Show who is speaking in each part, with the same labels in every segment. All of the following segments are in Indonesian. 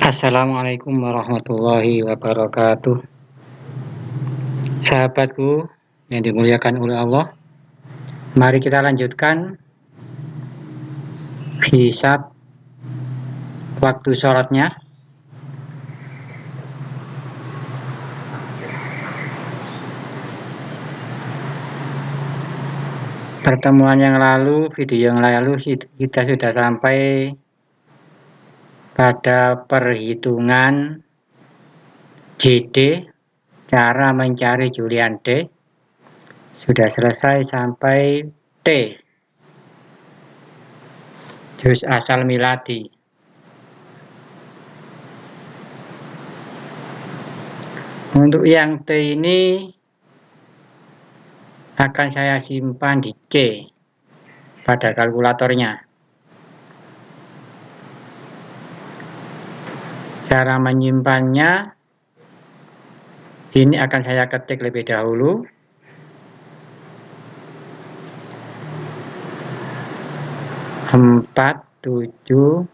Speaker 1: Assalamualaikum warahmatullahi wabarakatuh. Sahabatku yang dimuliakan oleh Allah, mari kita lanjutkan hisab waktu sholatnya. Pertemuan yang lalu, video yang lalu kita sudah sampai pada perhitungan JD, cara mencari Julian D. Sudah selesai sampai T, juz asal miladi. Untuk yang T ini akan saya simpan di C pada kalkulatornya. Cara menyimpannya ini akan saya ketik lebih dahulu. Empat, 7,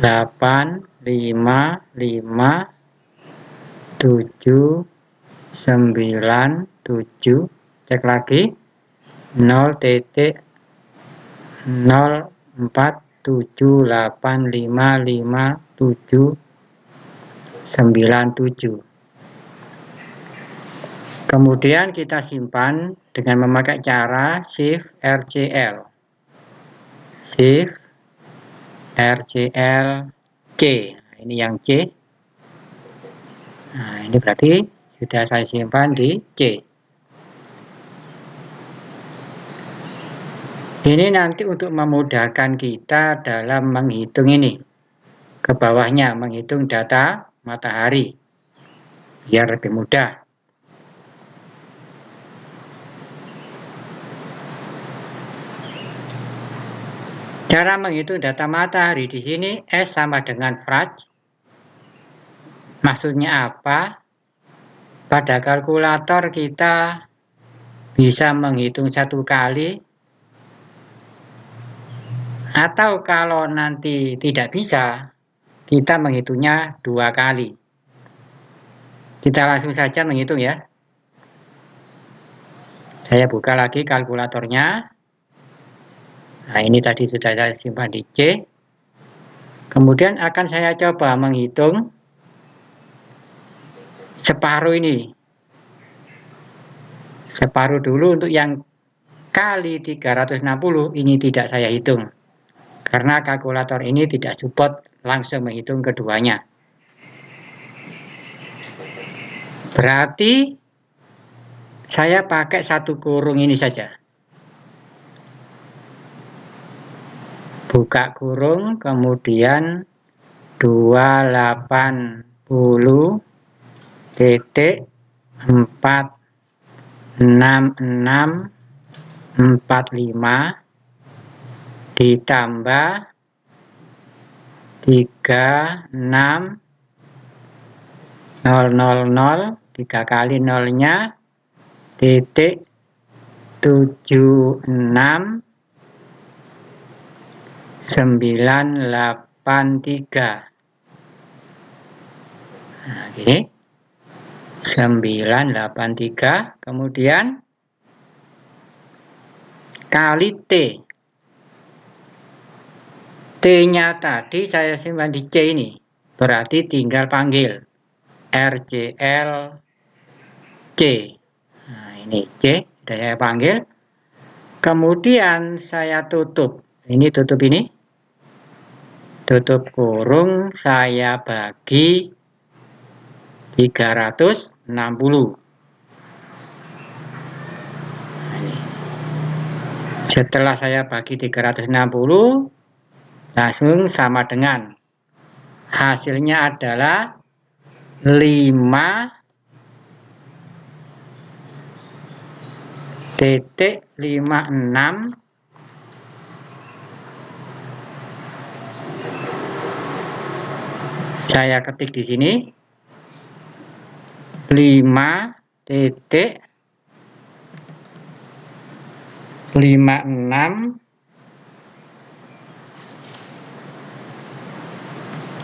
Speaker 1: 8, 5, 5, 7, 9, 7, cek lagi 0,0, 4, 7, 8, 5, 5, 7, 9, 7. Kemudian kita simpan dengan memakai cara Shift RCL. Shift RCL C. Ini yang C. Nah, ini berarti sudah saya simpan di C. Ini nanti untuk memudahkan kita dalam menghitung ini. Ke bawahnya menghitung data matahari. Biar lebih mudah. Cara menghitung data matahari di sini S sama dengan Fraj. Maksudnya apa? Pada kalkulator kita bisa menghitung satu kali, atau kalau nanti tidak bisa, kita menghitungnya 2 kali. Kita langsung saja menghitung ya. Saya buka lagi kalkulatornya. Nah, ini tadi sudah saya simpan di C. Kemudian akan saya coba menghitung separuh ini. Separuh dulu untuk yang kali 360 ini tidak saya hitung. Karena kalkulator ini tidak support langsung menghitung keduanya. Berarti saya pakai satu kurung ini saja. Buka kurung, kemudian 280.46645 ditambah 36.000, 3 kali nolnya, titik 76.983. Nah, gini 983, kemudian kali T. T-nya tadi saya simpan di C ini. Berarti tinggal panggil RCL C. Nah, ini C sudah saya panggil. Kemudian saya tutup. Ini tutup ini. Tutup kurung, saya bagi 360. Nah, ini. Setelah saya bagi 360, langsung sama dengan hasilnya adalah 5,56. Saya ketik di sini 5,56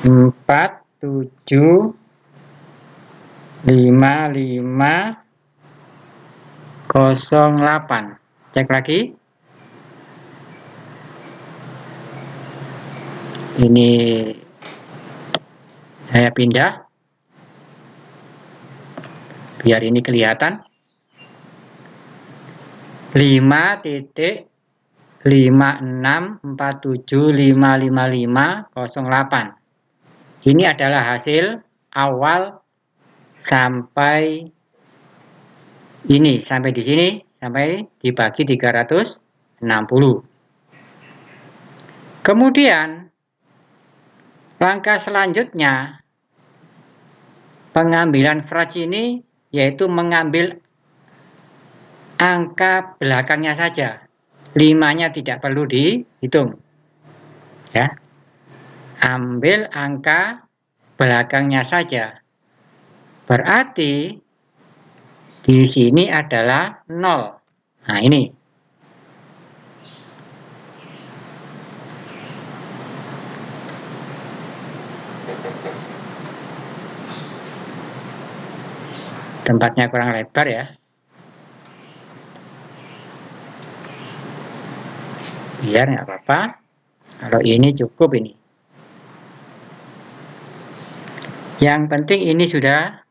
Speaker 1: 475508. Cek lagi. Ini saya pindah biar ini kelihatan. 5.5647555508. Ini adalah hasil awal sampai ini, sampai di sini, sampai dibagi 360. Kemudian langkah selanjutnya pengambilan fracsi ini yaitu mengambil angka belakangnya saja. 5-nya tidak perlu dihitung. Ya. Ambil angka belakangnya saja. Berarti di sini adalah 0. Nah, ini. Tempatnya kurang lebar ya. Biar nggak apa-apa. Kalau ini cukup ini. Yang penting ini sudah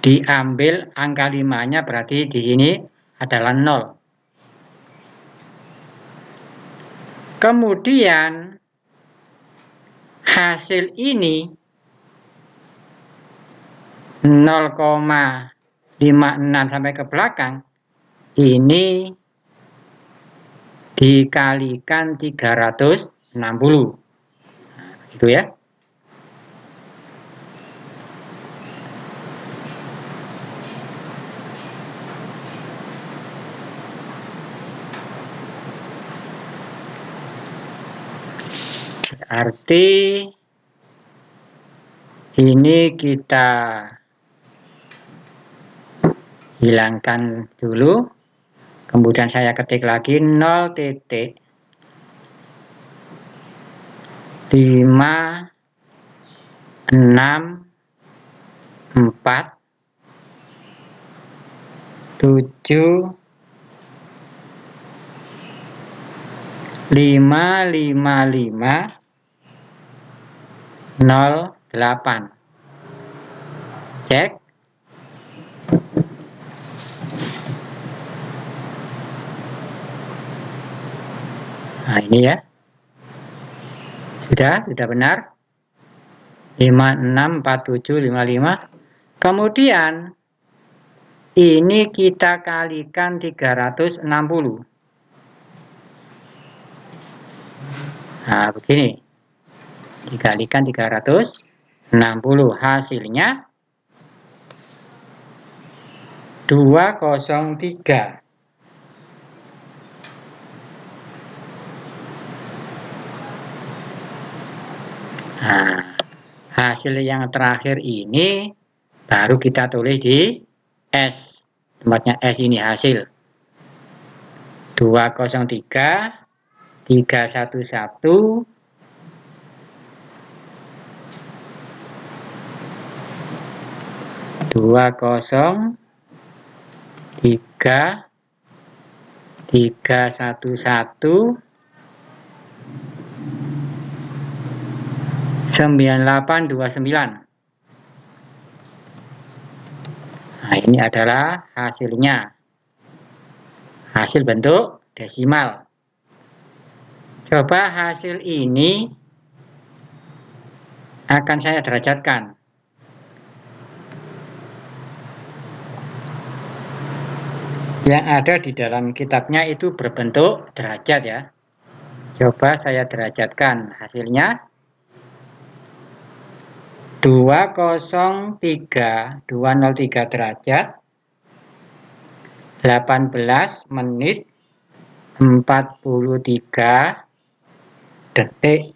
Speaker 1: diambil angka 5-nya, berarti di sini adalah 0. Kemudian hasil ini 0,56 sampai ke belakang ini dikalikan 360. Nah, gitu ya. Berarti ini kita hilangkan dulu. Kemudian saya ketik lagi 0,5647555508. Cek. Nah, ini ya. Sudah benar. 564755. Kemudian ini kita kalikan 360. Nah, begini. Dikalikan 360, hasilnya 203. Nah, hasil yang terakhir ini baru kita tulis di S. Tempatnya S ini hasil. 203, 311, 203, 311, 9829. Nah, ini adalah hasilnya. Hasil bentuk desimal. Coba hasil ini akan saya derajatkan. Yang ada di dalam kitabnya itu berbentuk derajat ya. Coba saya derajatkan hasilnya. 203 derajat 18 menit 43 detik.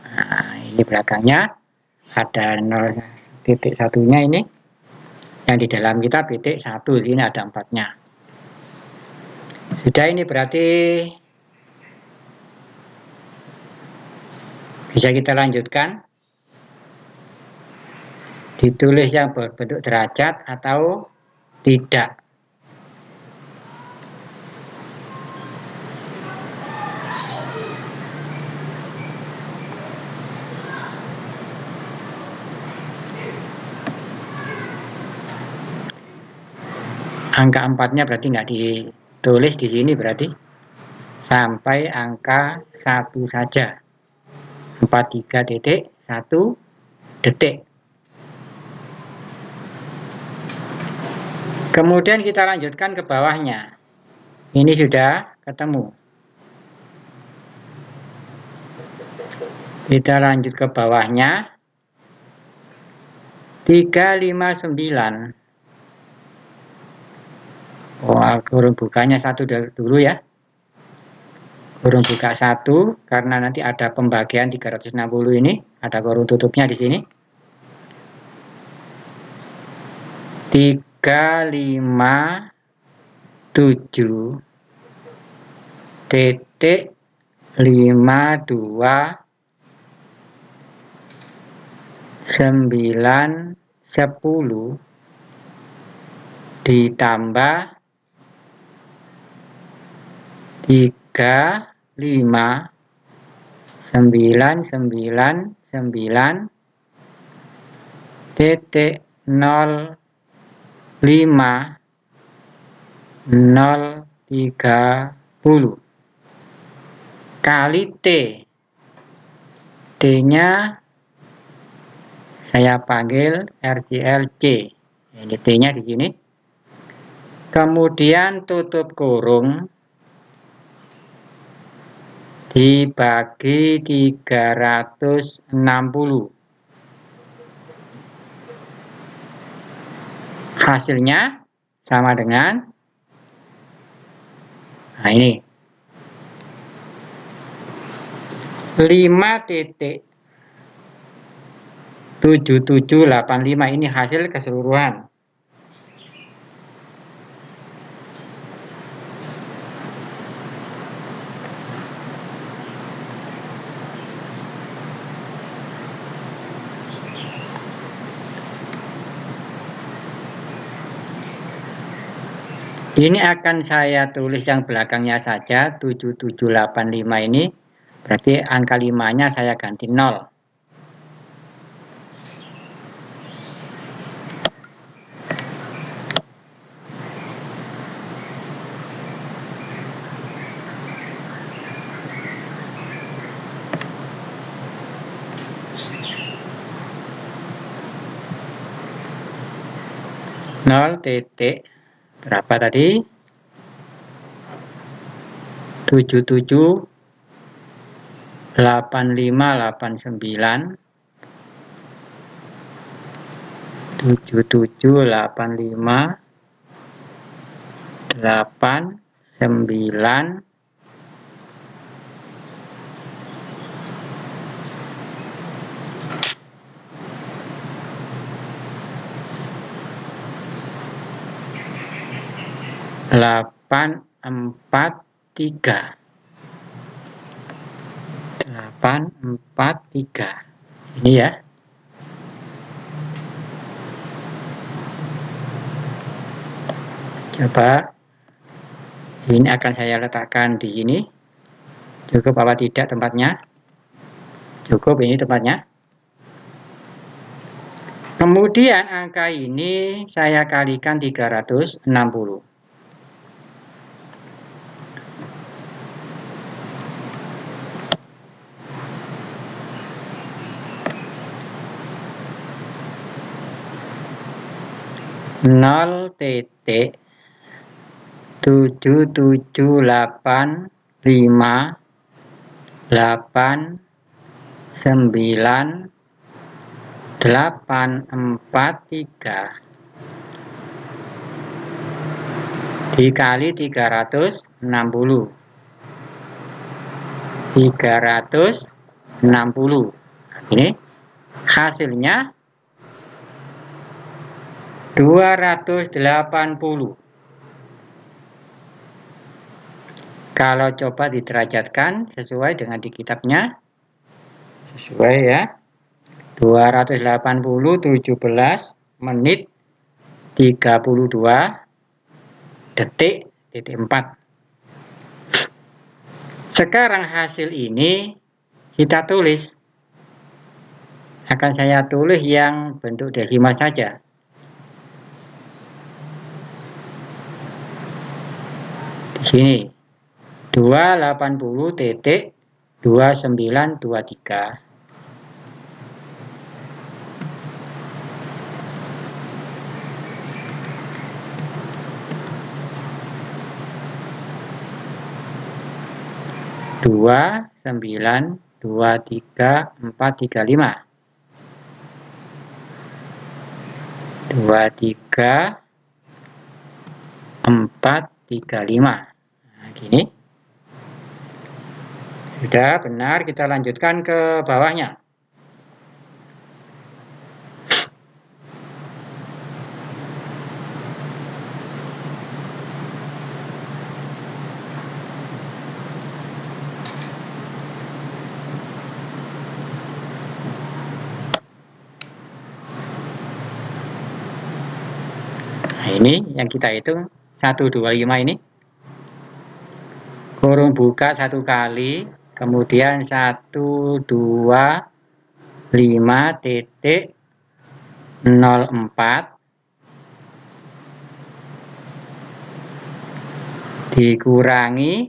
Speaker 1: Nah, ini belakangnya ada 0.1-nya ini. Yang di dalam kita titik 1, sini ada 4-nya. Sudah, ini berarti Bisa kita lanjutkan, ditulis yang berbentuk derajat atau tidak. Angka 4-nya berarti nggak ditulis di sini, berarti sampai angka 1 saja. 43.1 detik. Kemudian kita lanjutkan ke bawahnya. Ini sudah ketemu. Kita lanjut ke bawahnya. 359. Wah, kurung bukanya 1 dulu ya. Kurung buka 1 karena nanti ada pembagian 360 ini, ada kurung tutupnya di sini. 357.52.910 ditambah 35.999.030 kali T. T-nya saya panggil RCLC. Ini T-nya di sini. Kemudian tutup kurung dibagi 360. Hasilnya sama dengan, nah ini, 5.7785 ini hasil keseluruhan. Ini akan saya tulis yang belakangnya saja, 7785 ini, berarti angka 5-nya saya ganti 0. Nol titik berapa tadi? 778589 778589 843 ini ya. Coba ini akan saya letakkan di sini. Cukup apa tidak tempatnya? Cukup, ini tempatnya. Kemudian angka ini saya kalikan 360. Nol titik 778589.843 dikali 360. 360. Ini hasilnya 280. Kalau coba diderajatkan sesuai dengan di kitabnya, sesuai ya. 280 17 menit 32 detik titik 4. Sekarang hasil ini kita tulis. Akan saya tulis yang bentuk desimal saja. Di sini 280.2923. Dua 9 2 3 4 3 5 2 3 4 3 5. Nah, gini. Sudah benar, kita lanjutkan ke bawahnya. Nah, ini yang kita hitung 125 ini. Kurung buka satu kali, kemudian 125.04 dikurangi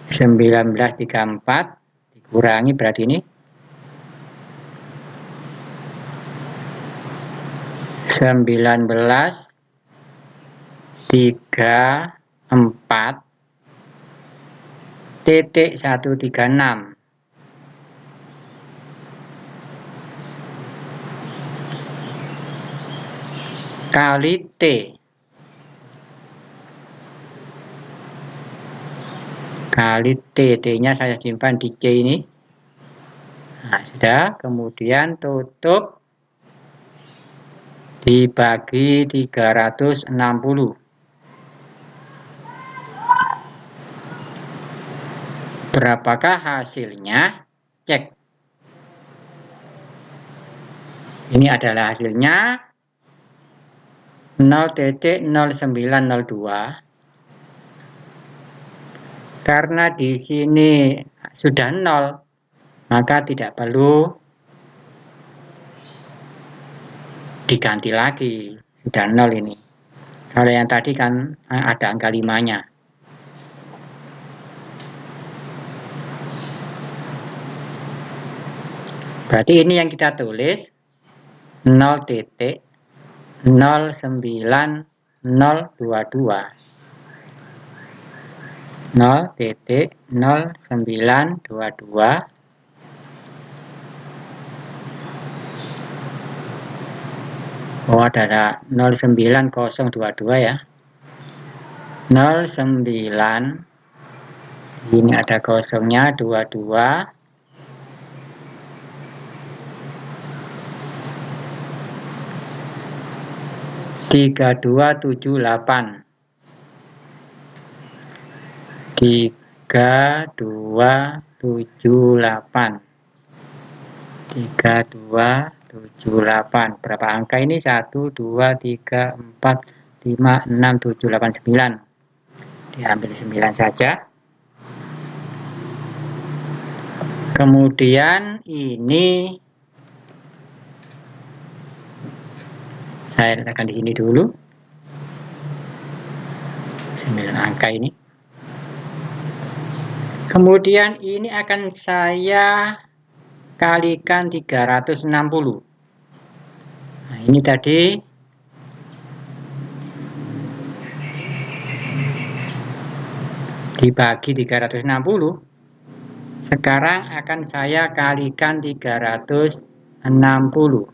Speaker 1: 1934 dikurangi berarti ini 1934.136 kali T kali T-nya saya simpan di C ini. Nah, sudah, kemudian tutup dibagi 360. Berapakah hasilnya? Cek. Ini adalah hasilnya 0,0902. Karena di sini sudah 0, maka tidak perlu diganti lagi. Sudah 0 ini. Kalau yang tadi kan ada angka 5-nya. Berarti ini yang kita tulis 0,09022. 0,0922 oh ada 09022 ya. 09 ini ada kosongnya 22 3278 3278 3278. Berapa angka ini? 1 2 3 4 5 6 7 8 9. Diambil 9 saja. Kemudian ini saya letakkan di sini dulu. 9 angka ini. Kemudian ini akan saya kalikan 360. Nah, ini tadi dibagi 360. Sekarang akan saya kalikan 360.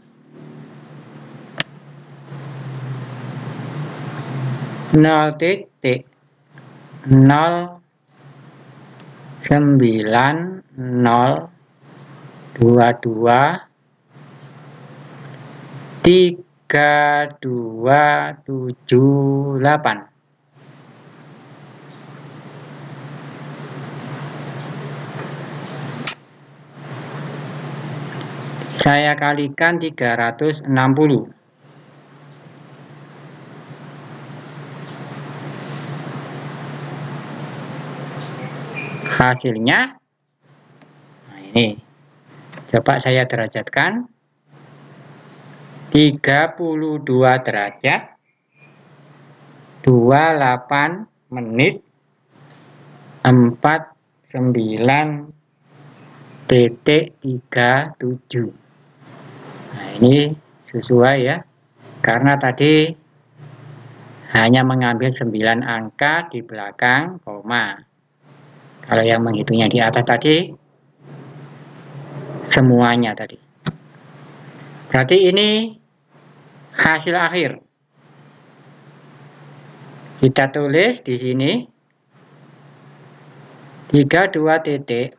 Speaker 1: 0,9022 3278. Saya kalikan 360. Hasilnya, nah ini, coba saya derajatkan, 32 derajat, 28 menit, 49,37. Nah ini sesuai ya, karena tadi hanya mengambil 9 angka di belakang koma. Kalau yang menghitungnya di atas tadi, semuanya tadi. Berarti ini hasil akhir. Kita tulis di sini 32.480.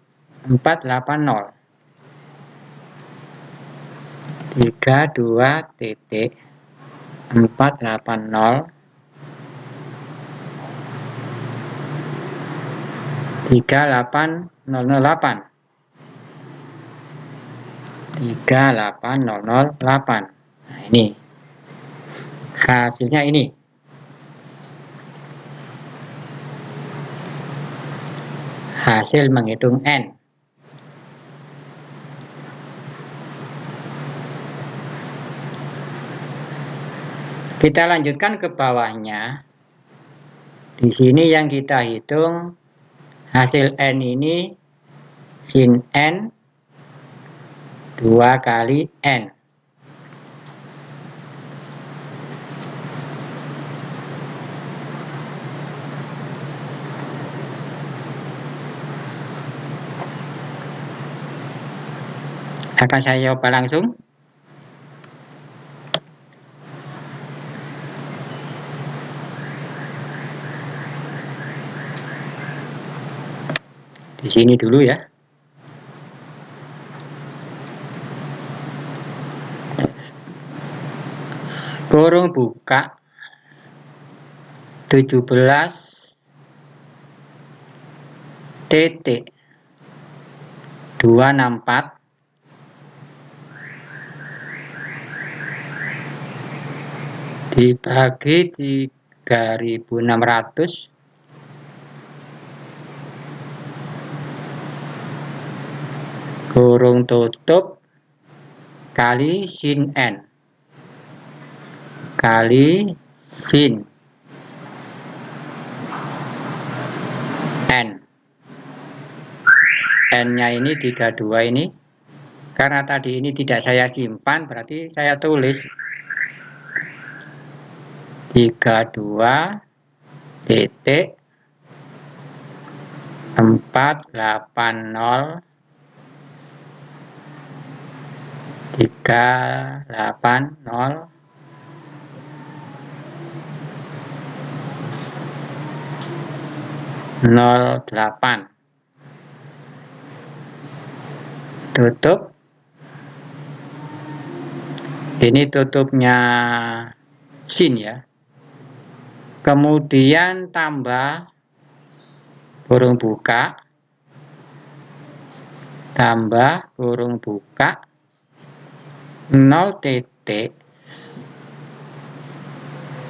Speaker 1: 32.480 38008. 38008. Nah, ini hasilnya ini. Hasil menghitung N. Kita lanjutkan ke bawahnya. Di sini yang kita hitung hasil N ini sin N 2 kali N. Akan saya coba langsung. Di sini dulu ya. Kurung buka 17 titik 264 dibagi 3600 kurung tutup kali sin N kali sin N. N-nya ini 32 ini. Karena tadi ini tidak saya simpan, berarti saya tulis 32 titik 480 380 08 tutup. Ini tutupnya sin ya. Kemudian tambah kurung buka tambah kurung buka 0 titik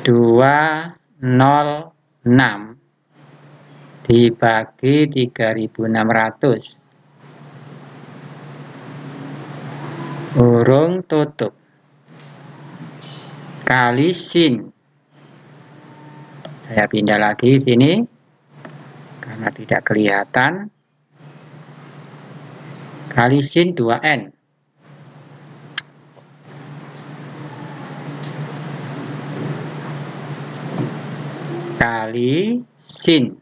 Speaker 1: 206 dibagi 3600 kurung tutup kali sin. Saya pindah lagi sini karena tidak kelihatan. Kali sin 2N. Kali sin.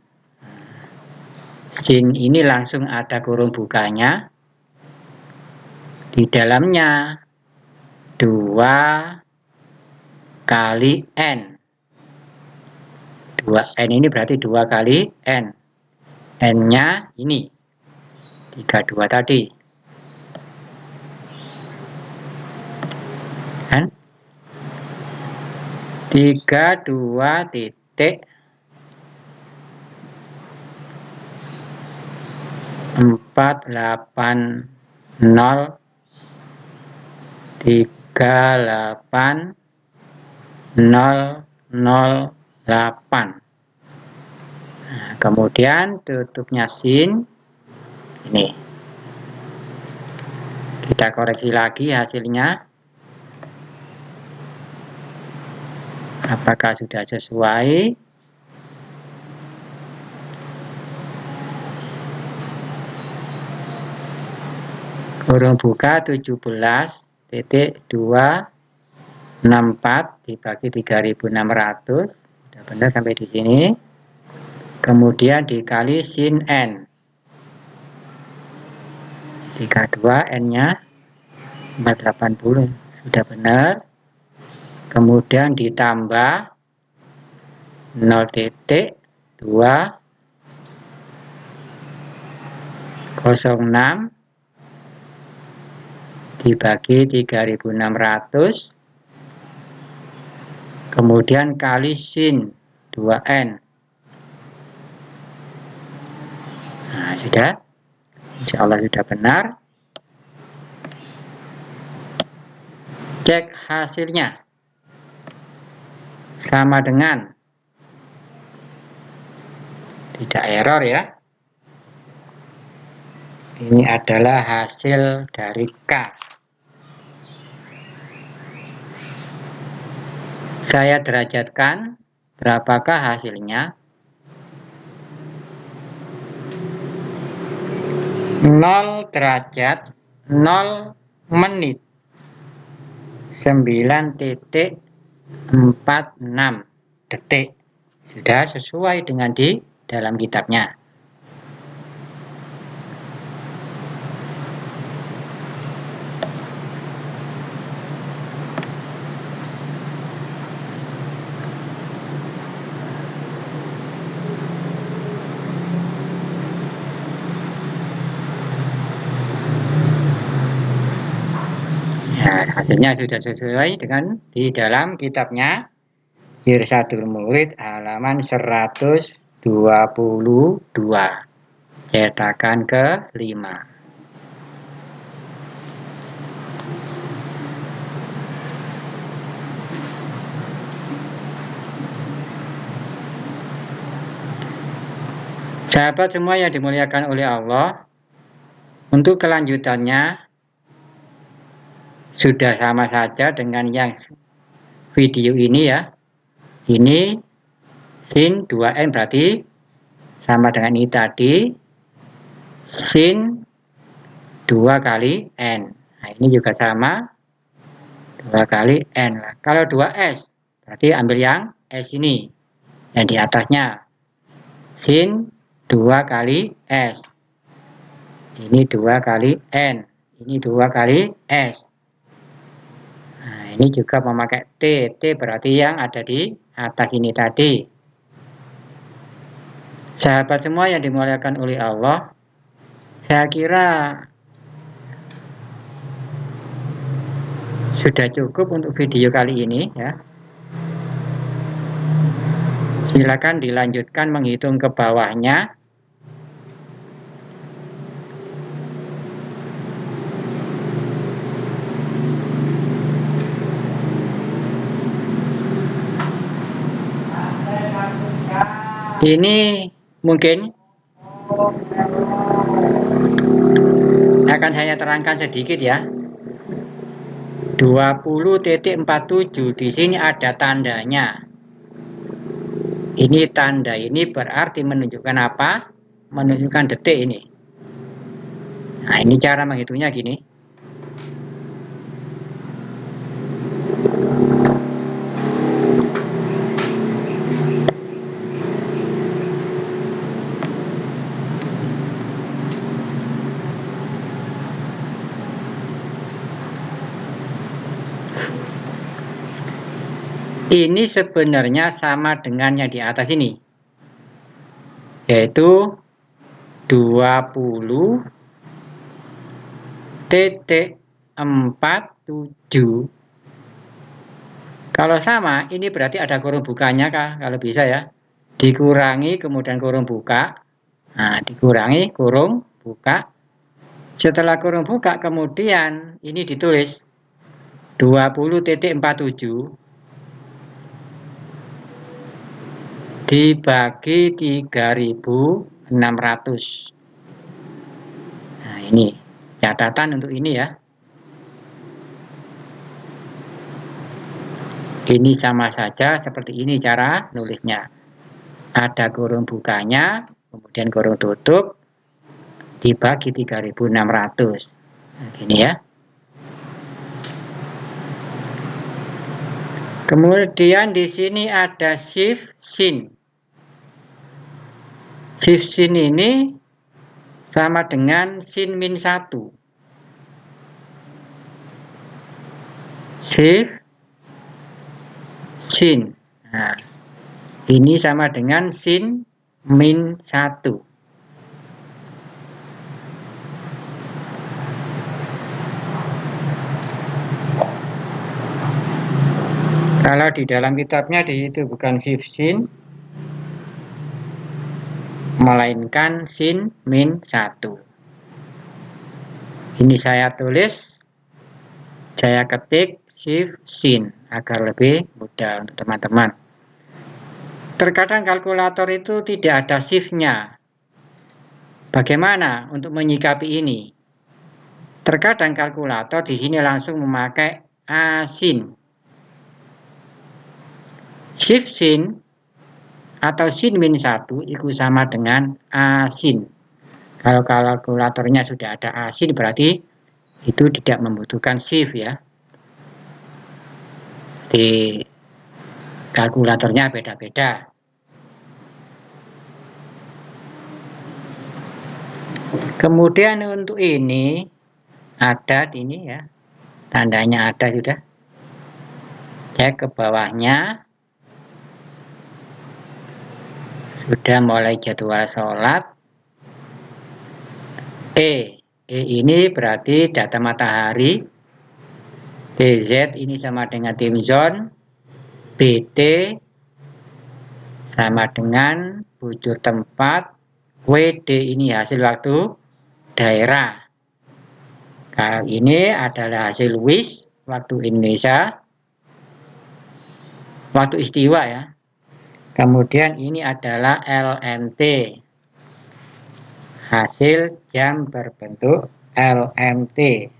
Speaker 1: Sin ini langsung ada kurung bukanya. Di dalamnya 2 kali N. 2N ini berarti 2 kali N. N-nya ini 32 tadi. Kan? 32 titik 480 38.008. Nah, kemudian tutupnya sin ini. Kita koreksi lagi hasilnya. Apakah sudah sesuai? Kurung buka 17.264 dibagi 3.600. Sudah benar sampai di sini. Kemudian dikali sin n. 32 n-nya 480. Sudah benar. Kemudian ditambah 0.206 dibagi 3.600. Kemudian kali sin 2n. Nah, sudah. Insya Allah sudah benar. Cek hasilnya. Sama dengan. Tidak error ya. Ini adalah hasil dari K. Saya derajatkan. Berapakah hasilnya? 0 derajat 0 menit 9.46 detik. Sudah sesuai dengan di dalam kitabnya. Nah, hasilnya sudah sesuai dengan di dalam kitabnya. Irsyadul Murid halaman 122, cetakan ke-5. Sahabat semua yang dimuliakan oleh Allah, untuk kelanjutannya sudah sama saja dengan yang video ini ya. Ini sin 2n berarti sama dengan ini tadi. Sin 2 kali n. Nah, ini juga sama 2 kali n. Kalau 2s berarti ambil yang s ini. Yang di atasnya sin 2 kali s. Ini 2 kali n. Ini 2 kali s. Nah, ini juga memakai T. T berarti yang ada di atas ini tadi. Sahabat semua yang dimuliakan oleh Allah, saya kira sudah cukup untuk video kali ini ya. Silakan dilanjutkan menghitung ke bawahnya. Ini mungkin akan saya terangkan sedikit ya. 20.47 di sini ada tandanya. Ini tanda ini berarti menunjukkan apa? Menunjukkan detik ini. Nah, ini cara menghitungnya gini. Ini sebenarnya sama dengan yang di atas ini, yaitu 20.47. Kalau sama, ini berarti ada kurung bukanya kah? Kalau bisa ya, dikurangi kemudian kurung buka. Nah, dikurangi kurung buka. Setelah kurung buka, kemudian ini ditulis 20,47 dibagi 3.600. Nah, ini catatan untuk ini ya. Ini sama saja seperti ini cara nulisnya. Ada kurung bukanya, kemudian kurung tutup, dibagi 3.600. Nah, gini ya. Kemudian di sini ada shift sin. Shift sin ini sama dengan sin min 1. Shift sin. Nah, ini sama dengan sin min 1. Kalau di dalam kitabnya di situ bukan shift sin, melainkan sin min 1. Ini saya tulis, saya ketik shift sin agar lebih mudah untuk teman-teman. Terkadang kalkulator itu tidak ada shift-nya. Bagaimana untuk menyikapi ini? Terkadang kalkulator di sini langsung memakai asin. Shift sin atau sin min 1 itu sama dengan asin. Kalau kalkulatornya sudah ada asin berarti itu tidak membutuhkan shift ya. Di kalkulatornya beda-beda. Kemudian untuk ini ada ini ya, tandanya ada sudah. Cek ke bawahnya, sudah mulai jadwal sholat. E ini berarti data matahari. TZ ini sama dengan time zone. BT sama dengan bujur tempat. WD ini hasil waktu daerah. Kalau ini adalah hasil WIS waktu Indonesia, waktu istiwa ya. Kemudian ini adalah LMT, hasil jam berbentuk LMT.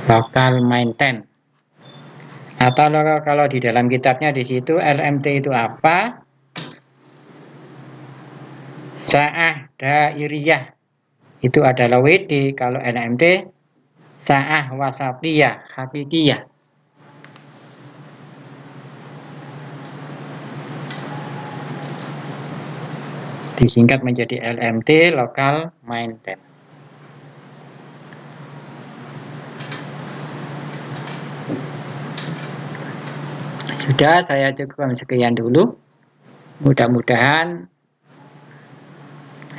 Speaker 1: Local maintain. Atau kalau di dalam kitabnya di situ LMT itu apa? Sa'ah dairiyah itu adalah WD. Kalau LMT sa'ah wasatiyah hakikiyah. Disingkat menjadi LMT, local maintain. Sudah, saya cukupkan sekian dulu. Mudah-mudahan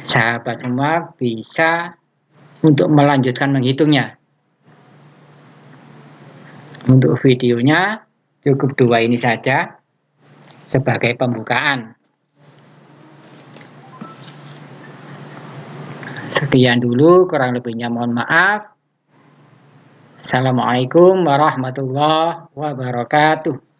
Speaker 1: sahabat semua bisa untuk melanjutkan menghitungnya. Untuk videonya cukup 2 ini saja sebagai pembukaan. Sekian dulu, kurang lebihnya mohon maaf. Assalamualaikum warahmatullahi wabarakatuh.